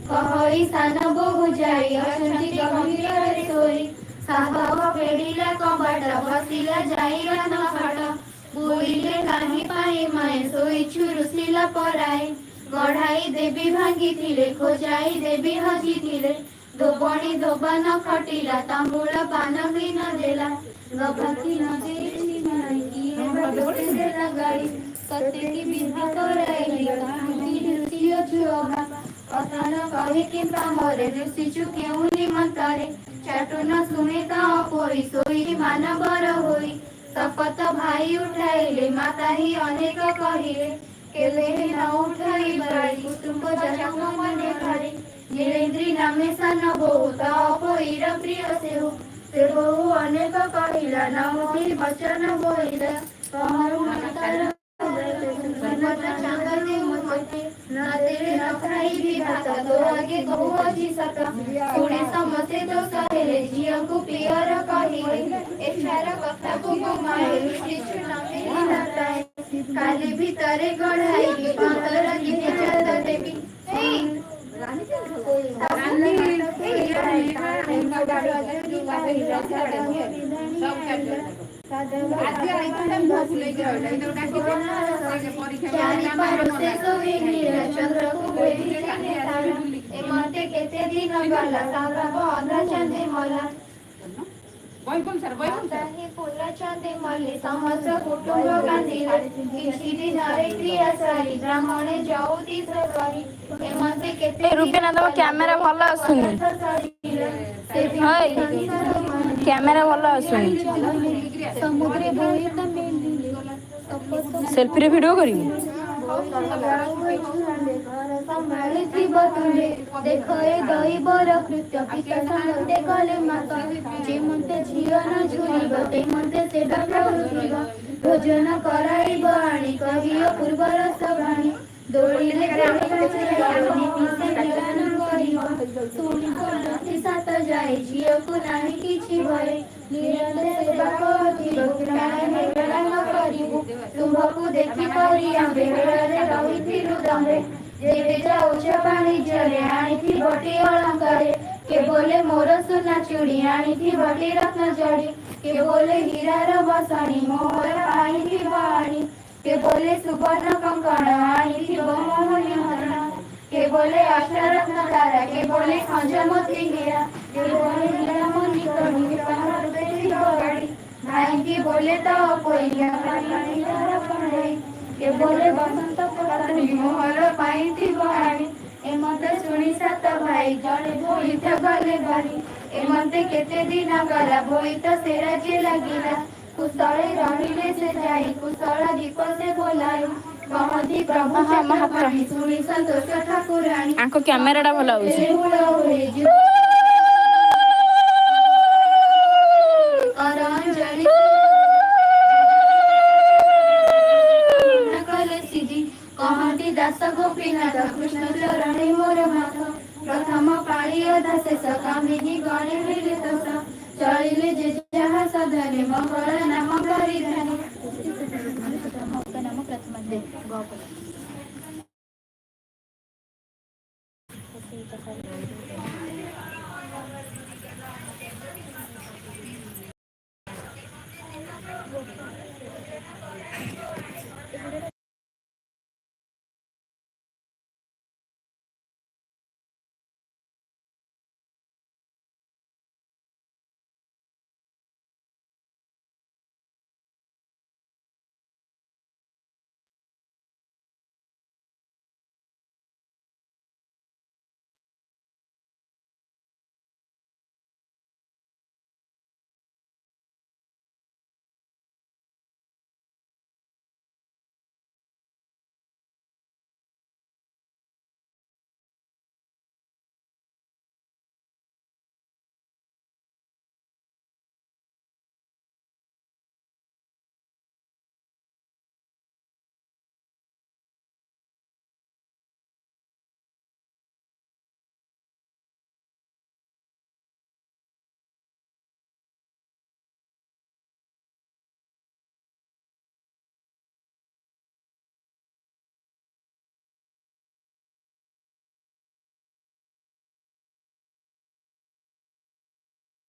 କହଳି ସାନ ବୋହୂ ଯାଇ ଅଛନ୍ତି ଗମ୍ଭୀରରେ ଶୋଇ। ସାହବ ଫେରିଲା କବାଟ ବସିଲା ଯାଇ ରତ୍ନ ଖଟ। ବୁଡ଼ିଲେ କାହିଁ ପାଇଁ ମାଏ ଶୋଇଛୁ ରୁଷିଲା ପରାଏ। ଗଢ଼ାଇ ଦେବୀ ଭାଙ୍ଗିଥିଲେ ଖୋଜାଇ ଦେବୀ ହଜିଥିଲେ। ଧୋବଣୀ ଧୋବନ ଖଟିଲା ତାମୂଳ ପାନ ବି ନ ଦେଲା। ଗଭାକି ନ ଦେଇଛି ମାଇ କିଏ ଭଗତେ ଦେଲା ଗାଳି। ସତେକି ବିଧି କରାଇଲି କାହିଁକି ରୁଷିଅଛୁ ଅବା। କଥା ନ କହିକି ପ୍ରାମରେ ରୁଷିଛୁ କେଉଁ ନିମନ୍ତରେ। ଚାଟୁ ନ ଶୁଣି ତ ପୋଇ ଶୋଇଛି ମାନବର ହୋଇ। ଶପଥ ଭାଇ ଉଠାଇଲେ ମାତା ହିଁ ଅନେକ କହିଲେ। କେବେ ନ ଉଠାଇ ବାଳି କୁଟୁମ୍ବ ଯାକ ମନେ ଭାରି। ନୀଳେନ୍ଦ୍ରୀ ନାମେ ସାନ ବୋହୂ ତ ପୋଇର ପ୍ରିୟ ସେହୁ। ସେ ବୋହୂ ଅନେକ କହିଲା ନ ଉଠି ବଚନ ବୋଇଲା। କହରୁ ମାତାର ଚାନ୍ଦରେ ମୋତେ ନ ଦେଲେ ନ ଖାଇବି ଭାତ ତୋ ଆଗେ କହୁଅଛି ସତ। ଶୁଣି ସମସ୍ତେ ଦୋଷ ହେଲେ ଝିଅକୁ ପିଅର କହିଲେ। ଏଠାର କଥାକୁ ମାଏ ରୁଷିଛୁ ନ ମିଳି ନଥାଏ। କାଲି ଭିତରେ ଗଢ଼ାଇବି ଅନ୍ତର ଦିନେ ଚାନ୍ଦ ଦେବି। ମତେ କେତେ ଦିନ ଗଲା ସୌରଭ ଅଧା ଚାନ୍ଦେ ମଲା। ଫୁଲ ଚାନ୍ଦେ ମଲେ ସମସ୍ତ କୁଟୁମ୍ବ କାନ୍ଦିଲେ। କିଛି ଦିନରେ କ୍ରିୟା ସାରି ବ୍ରାହ୍ମଣେ ଯଉତିଷ କରି। ଏମତେ କେତେ ରୁବିନା ତମ କ୍ୟାମେରା ଭଲ ଆସୁନି। ହଇ କ୍ୟାମେରା ଭଲ ଆସୁନି। ସମୁଦ୍ରେ ବୋହି ତ ମେଲିଲେ। ସେଲ୍ଫିରେ ଭିଡିଓ କରିବୁ। ସମ୍ଭାଳିଥିବ ତୁଣ୍ଡେ ଦେଖ ଏ ଦଇବର କୃତ୍ୟ ପିତା ସମସ୍ତେ କଲେ ମାତ। ଯେମନ୍ତେ ଝିଅ ନ ଝୁରିବ ତେମନ୍ତେ ସେବା କରୁଥିବ। ଭୋଜନ କରାଇବ ଆଣି କହିଅ ପୂର୍ବର ସଭାଣି। ଦୋଳିରେ ଶୁଣି ସାତ ଯାଏ ଝିଅକୁ ନାହିଁ କିଛି ଭୟ। ନିରନ୍ତେ ସେବା କରୁଥିବ ହେଳା ନ କରିବୁ। ତୁମ୍ଭକୁ ଦେଖି କରି ବେଳରେ ରହିଥିଲୁ ଦମ୍ଭେ। ଯେବେ ଯାଉଛ ବାଣିଜ୍ୟରେ ଆଣିଥିବଟି ଅଳଙ୍କାରେ। କେବଲେ ମୋର ସୁନା ଚୁଡ଼ି ଆଣିଥିବଟି ରତ୍ନ ଜଡ଼ି। କେବଲେ ହୀରାର ବସଣି ମୋହର ଆଣିଥିବ ଆଣି। କେବଲେ ସୁବର୍ଣ୍ଣ କଙ୍କଣ ଆଣିଥିବ ମୋହନୀ ହରଣ। କେବଲେ ଅଷ୍ଟରତ୍ନ ତାରା କେବଲେ ଖଞ୍ଜମତି ହୀରା। କେବଲେ ହୀରାମଣି କହି ଭାଇଙ୍କି ବୋଲେ ତ କେବଲେ ବସନ୍ତ ପତନି ମୋହର ପାଇଥିବ ଆଣି। ଏମତେ ଶୁଣି ସାତ ଭାଇ ଜଣେ ବୋଇତ ଗଲେ ବାରି। ଏମତେ କେତେ ଦିନ ଗଲା ବୋଇତ ସେ ରାଜ୍ୟ ଲାଗିଲା। କୁଶଳେ ରହିଲେ ସେ ଯାଇ କୁଶଳ ଦୀପ ସେ ବୋଲାଇ। କହନ୍ତି ପ୍ରଭୁ ଚକ୍ରପାଣି ଶୁଣି ସନ୍ତୋଷ ଠାକୁରାଣୀ। ଆଙ୍କ କ୍ୟାମେରା ଟା ଭଲ ହଉଛି। କହନ୍ତି ଦାସ ଗୋପୀନାଥ କୃଷ୍ଣ ଚରଣେ ମୋର ମାଥ। ପ୍ରଥମ ପାଳି ଅଧା ଶେଷ କାମିନୀ ଗଣେ ହେଲେ ଦୋଷ। ଚଳିଲେ ଯେ ଯାହା ସାଧನೆ ମଙ୍ଗଳ ନାମ କରିଧାନେ।